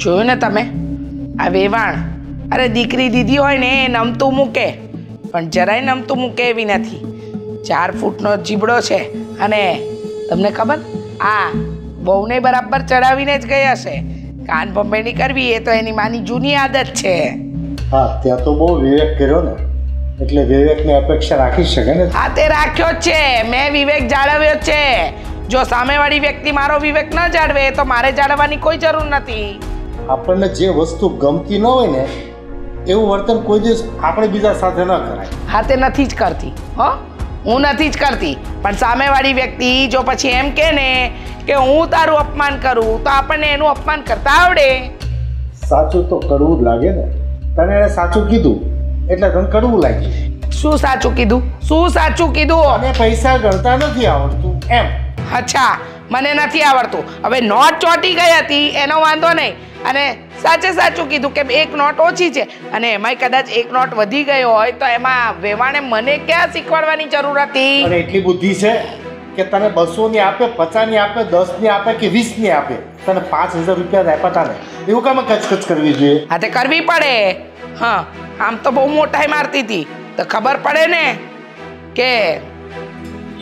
જોયું ને તમે આ વેવાણ? અરે દીકરી દીધી હોય ને એ નમતું મૂકે, પણ જરાય નમતું મૂકે એવી નથી. 4 ફૂટનો જીબડો છે. અને તમને ખબર, આ બહુને બરાબર ચડાવીને જ ગઈ હશે. કાન ભંભેણી કરવી એ તો એની માની જૂની આદત છે. હા, ત્યાં તો બહુ વિવેક કર્યો ને, એટલે વિવેકની અપેક્ષા રાખી શકે ને. હા, તે રાખ્યો જ છે. મેં વિવેક જાળવ્યો જ છે. જો સામેવાળી વ્યક્તિ મારો વિવેક ન જાળવે તો મારે જાળવવાની કોઈ જરૂર નથી. આપણને જે વસ્તુ ગમતી ન હોય ને એવું વર્તન કોઈ દિવસ આપણે બીજા સાથે ન કરાય. હા, તે નથી જ કરતી. હો, હું નથી જ કરતી. પણ સામેવાળી વ્યક્તિ જો પછી એમ કહે ને કે હું તારું અપમાન કરું તો આપણને એનું અપમાન કરતા આવડે. સાચું તો કડવું જ લાગે ને. તને એને સાચું કીધું એટલે તને કડવું લાગ્યું. શું સાચું કીધું? શું સાચું કીધું? અને પૈસા ગણતા નથી આવડતું એમ. અચ્છા, મને નથી આવડતું. હવે નોટ ચોટી ગઈ હતી એનો વાંધો નહીં. અને સાચે સાચું કીધું કે 1 નોટ ઓછી છે, અને એમાંય કદાચ 1 નોટ વધી ગયો હોય તો એમાં વેવાણે મને ક્યાં શીખવાડવાની જરૂર હતી? અને એટલી બુદ્ધિ છે કે તને 200 ની આપે, 50 ની આપે, 10 ની આપે કે 20 ની આપે, તને 5000 રૂપિયા આપ્યા તાને એવું કામ કચકચ કરવી જોઈએ? હા, તે કરવી પડે. હા, આમ તો બહુ મોટાઈ મારતી હતી તો ખબર પડે ને કે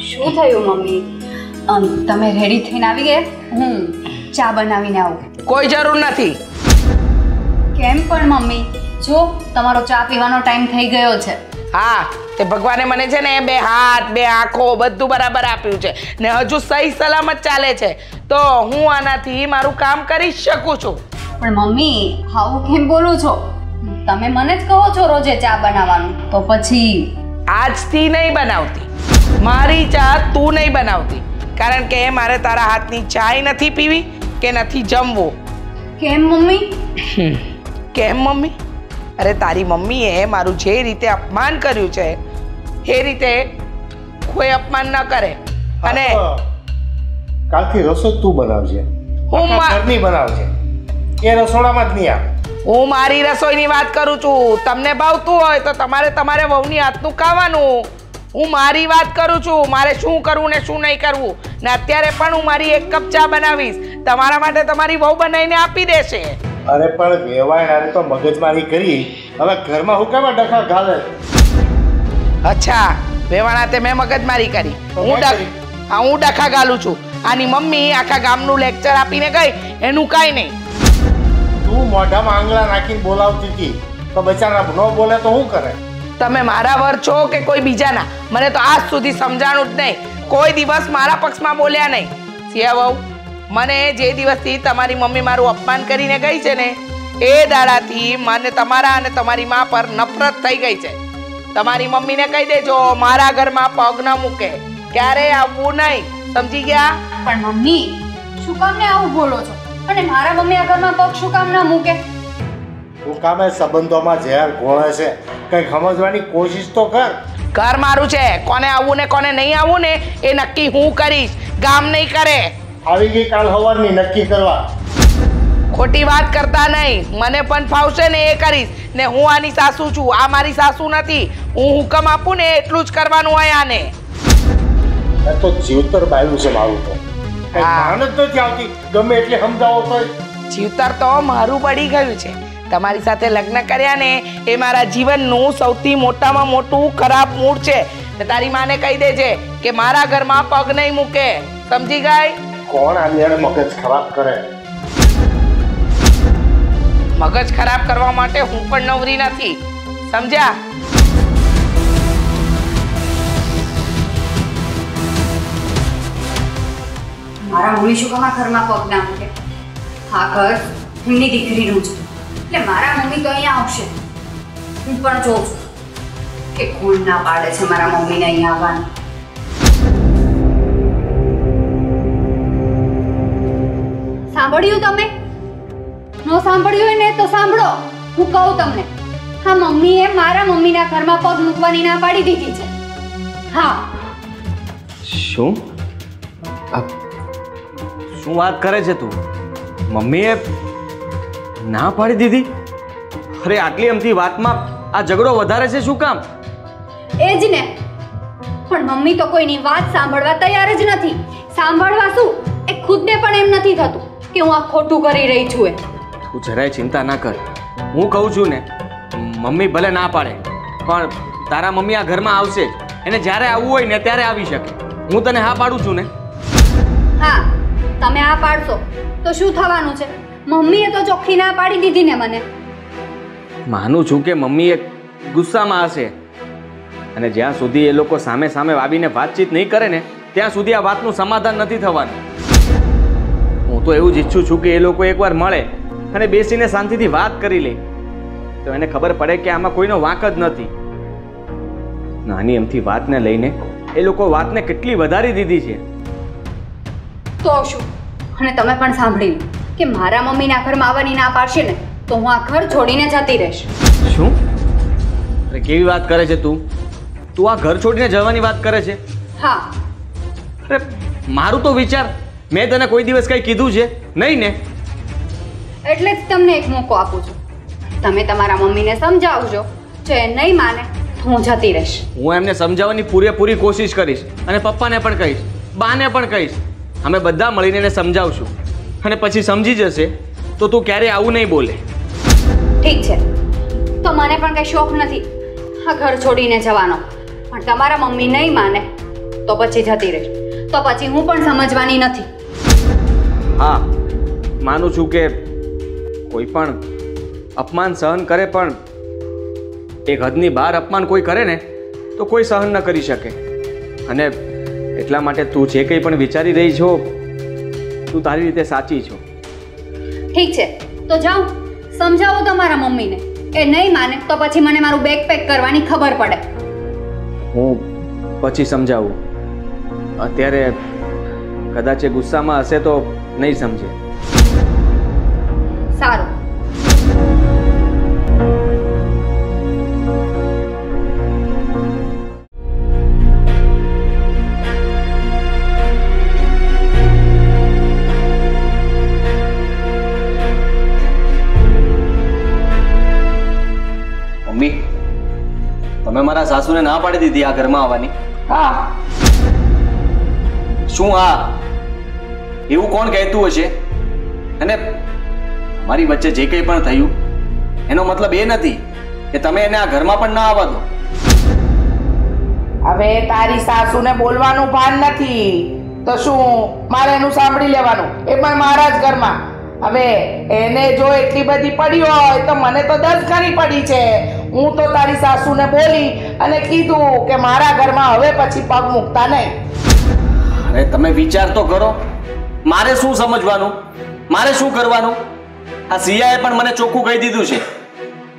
શું થયું મમ્મી? તમે રેડી થઈને આવી ગયા? હું ચા બનાવીને આવું. કોઈ જરૂર નથી. કેમ પણ મમ્મી? જો તમારો ચા પીવાનો ટાઈમ થઈ ગયો છે. હા, તે ભગવાને મને છે ને 2 હાથ 2 આંખો બધું બરાબર આપ્યું છે ને હજુ સહી સલામત ચાલે છે, તો હું આનાથી મારું કામ કરી શકું છું. પણ મમ્મી આવું કેમ બોલો છો? તમે મને જ કહો છો રોજે ચા બનાવવાનું, તો પછી આજથી નહીં બનાવતી. મારી ચા તું નહીં બનાવતી, કારણ કે મારે તારા હાથની ચાય નથી પીવી કે નથી જમવું. કેમ મમ્મી? કેમ મમ્મી? અરે તારી મમ્મીએ મારું જે રીતે અપમાન કર્યું છે એ રીતે કોઈ અપમાન ન કરે. અને કાલથી રસોઈ તું બનાવજે, હું ઘરની બનાવજે, એ રસોડામાં જ નહીં આવે. હું મારી રસોઈની વાત કરું છું. તમને ભાવતું હોય તો તમારે વહુની હાથનું ખાવાનું. હું મારી વાત કરું છું, મારે શું કરવું ને શું નહીં કરવું. ને અત્યારે પણ હું મારી 1 કપ ચા બનાવીશ, તમારા માટે તમારી વહુ બનાવીને આપી દેશે. અરે પણ વેવાય તો મગજમારી કરી, હવે ઘરમાં હું કેમ ડખા ઘાલે? અચ્છા, વેવાણા તે મેં મગજમારી કરી. હું ડખા ગાલું છું. આની મમ્મી આખા ગામનું લેક્ચર આપીને ગઈ, એનું કાંઈ નહીં. તું મોઢામાં આંગળા નાખીને બોલાવતી હતી તો બચારા ન બોલે તો શું કરે? તમે મારા વર છો કે કોઈ બીજાના, મને તો આજ સુધી સમજાણું જ નહીં. કોઈ દિવસ મારા પક્ષમાં બોલ્યા નહીં. સિયા વહુ, મને જે દિવસથી તમારી મમ્મી મારું અપમાન કરીને ગઈ છે ને એ દાડાથી મને તમારા અને તમારી મા પર નફરત થઈ ગઈ છે. તમારી મમ્મીને કહી દેજો મારા ઘરમાં પગ ન મૂકે, ક્યારેય આવવું નહીં. સમજી ગયા? પણ મમ્મી શું કામ ને આવું બોલો છો? અને મારા મમ્મી આ ઘરમાં પગ શું કામ ના મૂકે? તું કામે સંબંધોમાં ઝેર ઘોળે છે, કંઈ સમજવાની કોશિશ તો કર. ઘર મારું છે, કોને આવવું ને કોને નહીં આવવું ને એ નક્કી હું કરીશ, ગામ નહીં કરે. આવી ગઈ કાલ સવારની નક્કી કરવા. ખોટી વાત કરતા નહીં. મને પણ ફાવશે ને એ કરીશ. ને હું આની સાસુ છું, આ મારી સાસુ નથી. હું હુકમ આપું ને એટલું જ કરવાનું હોય આને. એ તો જીવતર બાયલું છે મારું તો. માન જ નથી આવતી, ગમે એટલે સમજાવો તો. જીવતર તો મારું પડી ગયું છે. તમારી સાથે લગ્ન કર્યા ને એ મારા જીવનનું સૌથી મોટામાં મોટું ખરાબ મૂડ છે. ને તારી માને કહી દેજે કે મારા ઘરમાં પગ નહીં મૂકે. સમજી ગઈ? કોણ આને મગજ ખરાબ કરે? મગજ ખરાબ કરવા માટે હું પણ નવરી નથી. સમજ્યા? મારા મમ્મી શું કામ આ ઘરમાં પગ ના મૂકે? આ ઘર એમની દીકરીનું છે, એટલે મારા મમ્મી તો અહીંયા આવશે. હું પણ જોઉં છું કે કોણ ના પાડે છે મારા મમ્મીને અહીંયા આવવાનું. સાંભળ્યું તમે? ન સાંભળ્યું હોય ને તો સાંભળો. હું કહું તમને, હા મમ્મીએ મારા મમ્મીના ઘરમાં પગ મૂકવાની ના પાડી દીધી છે. હા. શું વાત કરે છે તું? મમ્મીએ ના પાડી દીધી? અરે આટલી અમથી વાતમાં આ ઝઘડો વધારે છે શું કામ? એ જ ને, પણ મમ્મી તો કોઈની વાત સાંભળવા તૈયાર જ નથી. સાંભળવા શું, એ ખુદને પણ એમ નથી થતું કે હું આ ખોટું કરી રહી છું. તું જરાય ચિંતા ના કર. હું કહું છું ને, મમ્મી ભલે ના પાડે પણ તારા મમ્મી આ ઘરમાં આવશે જ. એને જ્યારે આવવું હોય ને ત્યારે આવી શકે. હું તને હા પાડું છું ને. હા, તમે આ પાડશો તો શું થવાનું છે? મમ્મીએ તો ચોખ્ખી ના પાડી દીધી ને મને. માનું છું કે મમ્મી એક ગુસ્સામાં હશે, અને જ્યાં સુધી એ લોકો સામે સામે આવીને વાતચીત નહીં કરે ને ત્યાં સુધી આ વાતનું સમાધાન નથી થવાનું. હું તો એવું જ ઈચ્છું છું કે એ લોકો એકવાર મળે અને બેસીને શાંતિથી વાત કરી લે, તો એને ખબર પડે કે આમાં કોઈનો વાંક જ નથી. નાની એમથી વાતને લઈને એ લોકો વાતને કેટલી વધારી દીધી છે. તો શું? અને તમે પણ સાંભળ્યું કે મારા મમ્મીના ઘરમાં આવવાની ના પાડશે ને તો હું આ ઘર છોડીને જતી રહીશ. શું? અરે કેવી વાત કરે છે તું? તું આ ઘર છોડીને જવાની વાત કરે છે? હા. અરે મારું તો વિચાર, મેં તને કોઈ દિવસ કંઈ કીધું છે નહીં ને? એટલે જ તમને એક મોકો આપું છું. તમે તમારા મમ્મીને સમજાવજો, જો એ નહીં માને તો હું જતી રહીશ. હું એમને સમજાવવાની પૂરેપૂરી કોશિશ કરીશ, અને પપ્પાને પણ કહીશ, બાને પણ કહીશ. અમે બધા મળીને એને સમજાવશું, અને પછી સમજી જશે તો તું ક્યારેય આવું નહીં બોલે. ઠીક છે, તો મને પણ કઈ શોખ નથી આ ઘર છોડીને જવાનો, પણ તમારા મમ્મી નહીં માને તો પછી જતી રહીશ. તો પછી હું પણ સમજવાની નથી. હા, માનું છું કે કોઈ પણ અપમાન સહન કરે, પણ એક હદની બહાર અપમાન કોઈ કરે ને તો કોઈ સહન ન કરી શકે. અને એટલા માટે તું જે કંઈ પણ વિચારી રહી છો, તું તારી રીતે સાચી છો. ઠીક છે, તો જાઓ સમજાવો તમારા મમ્મીને. એ નહીં માને તો પછી મને મારું બેગ પેક કરવાની ખબર પડે. હું પછી સમજાવું. અત્યારે કદાચ એ ગુસ્સામાં હશે તો નહીં સમજે. સારું. મમ્મી, તમે મારા સાસુને ના પાડી દીધી આ ઘરમાં આવવાની? હા. શું હા? એવું કોણ કહેતું હશે? અને મારી વચ્ચે જે કંઈ પણ થયું એનો મતલબ એ નથી કે તમે એને આ ઘરમાં પણ ના આવવા દો. હવે તારી સાસુને બોલવાનું ભાન નથી તો શું મારે એનું સાંભળી લેવાનું? એ પણ મારા જ ઘરમાં. હવે એને જો એટલી બધી પડી હોય તો મને તો 10 ગણી પડી છે. હું તો તારી સાસુને બોલી અને કીધું કે મારા ઘરમાં હવે પછી પગ મૂકતા નહીં. અરે તમે વિચાર તો કરો, મારે શું સમજવાનું, મારે શું કરવાનું? આ સિયાએ પણ મને ચોખ્ખું કહી દીધું છે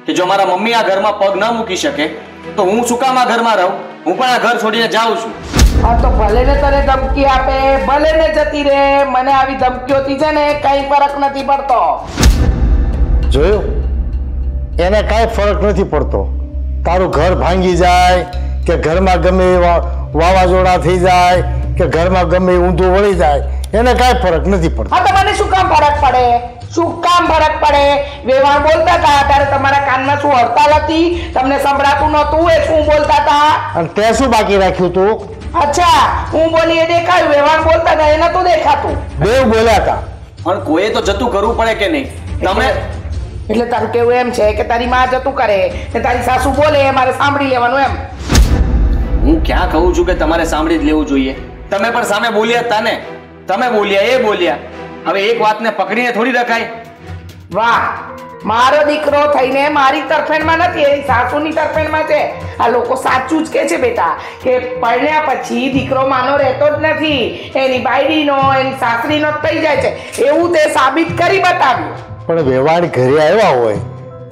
કે જો મારા મમ્મી આ ઘરમાં પગ ન મૂકી શકે તો હું શું કામ આ ઘરમાં રહું? હું પણ આ ઘર છોડીને જાઉં છું. હા તો ભલે ને તને ધમકી આપે, ભલે ને જતી રહે. મને આવી ધમકીઓથી છે ને કઈ ફરક નથી પડતો. જોયું? એને કાંઈ ફરક નથી પડતો. તારું ઘર ભાંગી જાય કે ઘરમાં ગમે વાવાઝોડા થઈ જાય કે ઘરમાં ગમે ઊંધું વળી જાય, એને કાંઈ ફરક નથી પડતો. હા તો મને શું કામ ફરક પડે? શું કામ ફરક પડે? વેવાણ બોલતા હતા ત્યારે તમારા કાનમાં શું હડતાલ હતી? તમને સંભળાતું નહોતું એ શું બોલતા હતા? અને તે શું બાકી રાખ્યું તું? અચ્છા, હું બોલી એ દેખાયું, વેવાણ બોલતા હતા એ નતું દેખાતું. બેવ બોલ્યા હતા. પણ કોઈએ તો જતું કરવું પડે કે નહીં? તમે એટલે તારું કેવું એમ છે કે તારી માં જતું કરે ને તારી સાસુ બોલે એ મારે સાંભળી લેવાનું એમ? હું ક્યાં કહું છું કે તમારે સાંભળી જ લેવું જોઈએ? તમે પણ સામે બોલ્યા હતા ને? તમે બોલ્યા, એ બોલ્યા. હવે એક વાતને પકડીને થોડી રખાય. વાહ, મારો દીકરો થઈને મારી તરફેણમાં નથી, એની સાસુની તરફેણમાં છે. આ લોકો સાચું જ કે છે બેટા કે પરણ્યા પછી દીકરો માનો રહેતો જ નથી, એની બાયડીનો એની સાસરીનો જ થઈ જાય છે. એવું તે સાબિત કરી બતાવ્યું. પણ વેવાણ ઘરે આવ્યા હોય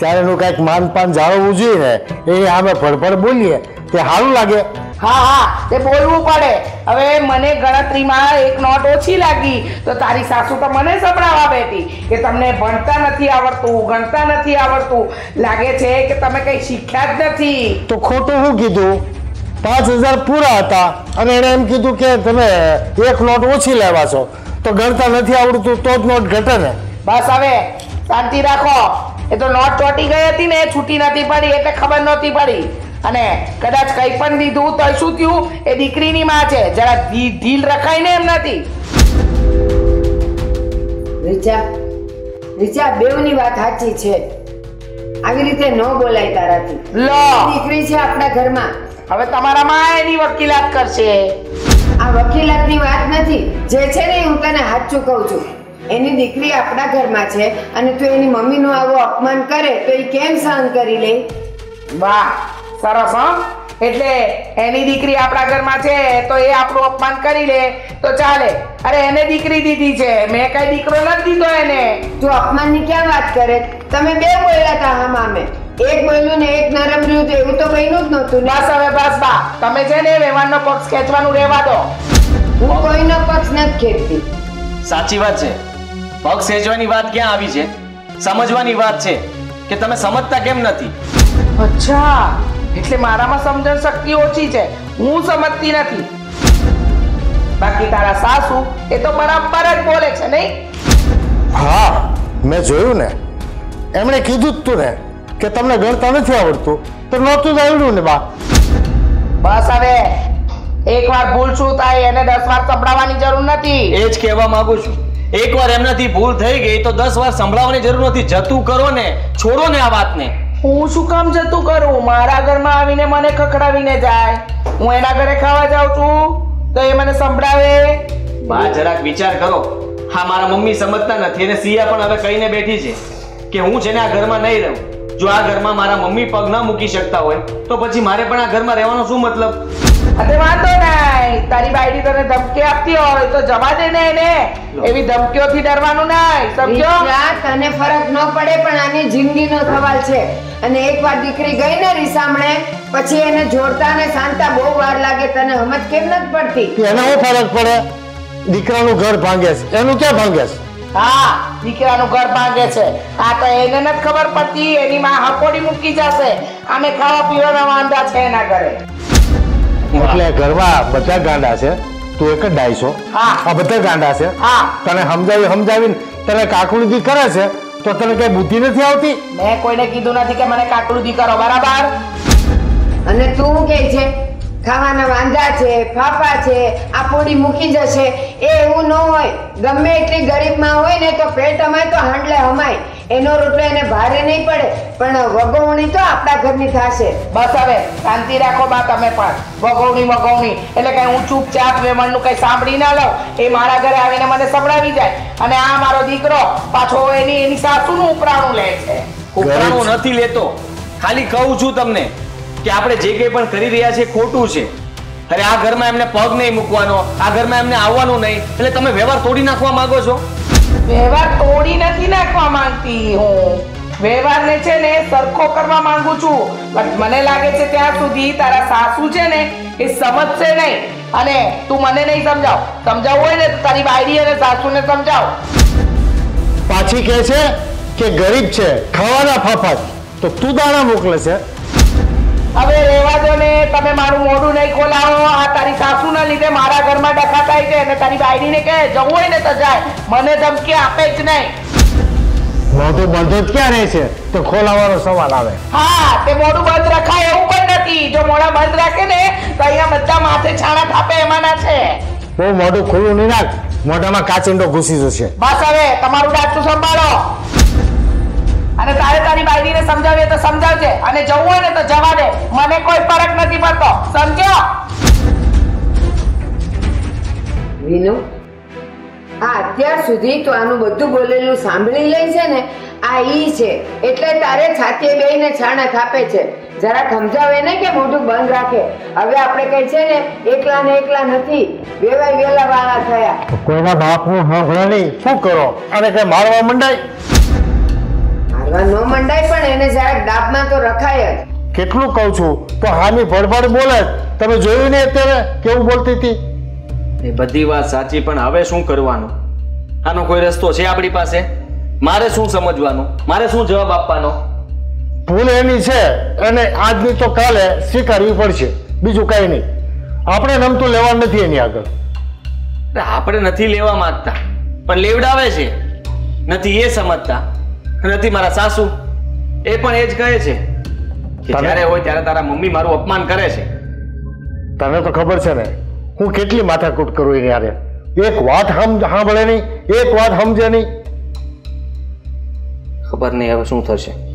ત્યારે એનું કાંઈક માનપાન જાળવવું જોઈએ ને. એ સામે ફડફડ બોલીએ તે સારું લાગે. હા હા, તે બોલવું પડે. હવે મને ગણતરીમાં એક નોટ ઓછી લાગી તો તારી સાસુ તો મને સંભળાવવા બેઠી કે તમને ભણતા નથી આવડતું, ગણતા નથી આવડતું, લાગે છે કે તમે કઈ શીખ્યા જ નથી. તો ખોટું શું કીધું? 5000 પૂરા હતા અને એણે એમ કીધું કે તમે એક નોટ ઓછી લેવા છો, તો ગણતા નથી આવડતું તો જ નોટ ઘટે ને. બસ હવે શાંતિ રાખો. એ તો નોટ ચોટી ગઈ હતી ને, છૂટી નથી પડી એટલે ખબર નહોતી પડી. અને કદાચ કંઈ પણ દીધું તો શું થયું? એ દીકરીની માં છે, જરા ઢીલ રખાય ને એમ નથી. રીચા, રીચા, બેવની વાત સાચી છે. આવી રીતે ન બોલાય તારાથી. લો દીકરી છે આપણા ઘરમાં. હવે તમારા માં એની વકીલાત કરશે. આ વકીલાતની વાત નથી. જે છે ને હું તને સાચું કહું છું. એની દીકરી આપણા ઘરમાં છે અને તું એની મમ્મીનું આવું અપમાન કરે તો એ કેમ સહન કરી લે? વાહ, સરસ હો. એટલે એની દીકરી આપણા ઘરમાં છે તો એ આપણું અપમાન કરી લે તો ચાલે. અરે એને દીકરી દીધી છે, મેં કઈ દીકરો નથી દીધો એને. તું અપમાનની ક્યાં વાત કરે? તમે બે બોલ્યા હતા હમામે. એક બોલ્યું ને એક નરમ રહ્યું તો એવું તો બન્યું જ નહોતું ને. બસ હવે બસ બા, તમે છે ને વ્યવહારનો પક્ષ ખેંચવાનું રહેવા દો. હું કોઈનો પક્ષ નથી ખેડતી. સાચી વાત છે. પગ સેજવાની વાત ક્યાં આવી છે? સમજવાની વાત છે કે તમે સમજતા કેમ નથી. અચ્છા, એટલે મારામાં સમજણ શક્તિ ઓછી છે, હું સમજતી નથી. બાકી તારા સાસુ એ તો બરાબર જ બોલે છે નહીં? હા, મેં જોયું ને. એમણે કીધું જ તું ને કે તમને ગણતા નથી આવડતું, તો નહોતું જ આવડ્યું ને બા. બસ હવે એકવાર ભૂલ શું થાય એને 10 વાર સંભળાવવાની જરૂર નથી. એ જ કહેવા માંગુ છું. એકવાર એમનાથી ભૂલ થઈ ગઈ તો 10 વાર સંભળાવવાની જરૂર નથી. જતું કરો ને, છોડો ને આ વાતને. હું શું કામ જતું કરું? મારા ઘરમાં આવીને મને ખખડાવીને જાય. હું એના ઘરે ખાવા જાઉં છું તો એ મને સંભળાવે. બા જરાક વિચાર કરો. હા, મારા મમ્મી સમજતા નથી અને સિયા પણ હવે કહીને બેઠી છે કે હું છે ને આ ઘરમાં નહીં રહું. જો આ ઘરમાં મારા મમ્મી પગ ન મૂકી શકતા હોય તો પછી મારે પણ આ ઘરમાં રહેવાનો શું મતલબ? અરે વાંધો નહીં, તારી બાયડી તને ધમકી આપતી હોય તો જવા દે ને એને. એવી ધમકીઓથી ડરવાનું નહીં, સમજો? રીચા, તને ફરક ન પડે પણ આની જિંદગીનો સવાલ છે. અને એકવાર દીકરી ગઈ ને રીસામણે પછી એને જોડતા અને શાંતા બહુ વાર લાગે. તને સમજ કેમ નથી પડતી? એને શું ફરક પડે? દીકરાનું ઘર ભાંગે છે, એનું ક્યાં ભાંગે છે? હા, દીકરાનું ઘર ભાંગે છે. આ તો એને નથી ખબર પડતી, એની માં હકોડી મૂકી જશે. આમે ખાવા પીવાના વાંધા છે એના ઘરે. એટલે ઘરમાં બધા ગાંડા છે, તું એક જ ડાય છો. હા. આ બધા ગાંડા છે. હા. તને સમજાવીને તને કાકુડી કરે છે તો તને કઈ બુદ્ધિ નથી આવતી? મેં કોઈને કીધું નથી કે મને કાકડું કરો, બરાબર? અને તું કે છે ખાવાના વાંધા છે, ફાફા છે, આ પોડી મૂકી જશે. એ એવું ન હોય. ગમે એટલી ગરીબમાં હોય ને તો પેટ અમાય તો હાંડલે હમાય. એનો રોટલો એને ભારે નહીં પડે પણ વગવણી તો આપણા ઘરની થશે. બસ હવે શાંતિ રાખો બા, તમે પણ વગવણી એટલે કઈ હું ચૂપચાપ વેમણનું કઈ સાંભળી ના લઉં. એ મારા ઘરે આવીને મને સંભળાવી જાય અને આ મારો દીકરો પાછો એની સાસુનું ઉપરાણું લે છે. ઉપરાણું નથી લેતો, ખાલી કહું છું તમને કે આપણે જે કંઈ પણ કરી રહ્યા છીએ ખોટું છે. અરે આ ઘરમાં એમને પગ નહીં મૂકવાનો, આ ઘરમાં એમને આવવાનું નહીં, એટલે તમે વ્યવહાર તોડી નાખવા માંગો છો? વ્યવહાર તોડી નથી નાખવા માંગતી હું. વ્યવહારને છે ને સરખો કરવા માંગુ છું. પણ મને લાગે છે ત્યાં સુધી તારા સાસુ છે ને એ સમજશે નહીં. અને તું મને નહીં સમજાવવું હોય ને તો તારી બાયડી અને સાસુને સમજાવ. પાછી કહે છે કે ગરીબ છે, ખાવાના ફાફા છે, તો તું દાણા મોકલે છે. હવે રહેવા દો ને, તમે મારું મોઢું નહીં ખોલાવો. આ તારી સાસુના લીધે મારા ઘરમાં ડખા થાય છે અને તારી બાયડીને કહે જવું હોય ને તો જાય, મને ધમકી આપે જ નહીં. મોઢું બંધ જ ક્યાં રહે છે તો ખોલાવાનો સવાલ આવે. હા, તે મોઢું બંધ રખાય એવું પણ નથી. જો મોઢા બંધ રાખે ને તો અહીંયા બધા માથે છાણા થાપે એમાંના છે. બહુ મોઢું ખુલ્લું નહીં રાખ, મોઢામાં કાચિંડો ઘૂસી જશે. બસ હવે તમારું ડાચું સંભાળો. અને તારે તારી બાયડીને સમજાવીએ તો સમજાવજે અને જવું હોય ને તો જવા દે, મને કોઈ ફરક નથી પડતો, સમજો? વિનુ, આ અત્યાર સુધી તો આનું બધું બોલેલું સાંભળી લે છે ને, આ ઈ છે એટલે તારે છાતીએ બેહીને છાણા થાપે છે. જરા સમજાવે ને કે મોઢું બંધ રાખે. હવે આપણે કઈ છે ને એકલા નથી, વેવાય વેલા વાળા થયા. કોઈના બાપનું સાંભળે નહીં, શું કરો? અને કઈ મારવા મંડાય? મારવા ન મંડાય પણ એને જરાક દાબમાં તો રખાય જ. કેટલું કહું છું તો હામી ભડભડ બોલે. તમે જોયું ને અત્યારે કેવું બોલતી હતી? એ બધી વાત સાચી, પણ હવે શું કરવાનું? આનો કોઈ રસ્તો છે આપણી પાસે? મારે શું સમજવાનું? મારે શું જવાબ આપવાનો? ભૂલ એની છે અને આજની તો કાલે સ્વીકારવી પડશે, બીજું કઈ નહીં. આપણે નમતું લેવાનું નથી એની આગળ. આપણે નથી લેવા માંગતા પણ લેવડાવે છે. નથી એ સમજતા, નથી મારા સાસુ, એ પણ એ જ કહે છે કે જ્યારે હોય ત્યારે તારા મમ્મી મારું અપમાન કરે છે. તને તો ખબર છે ને હું કેટલી માથાકૂટ કરું એની યારે. એક વાત સાંભળે નહીં, એક વાત સમજે નહીં. ખબર નહીં હવે શું થશે.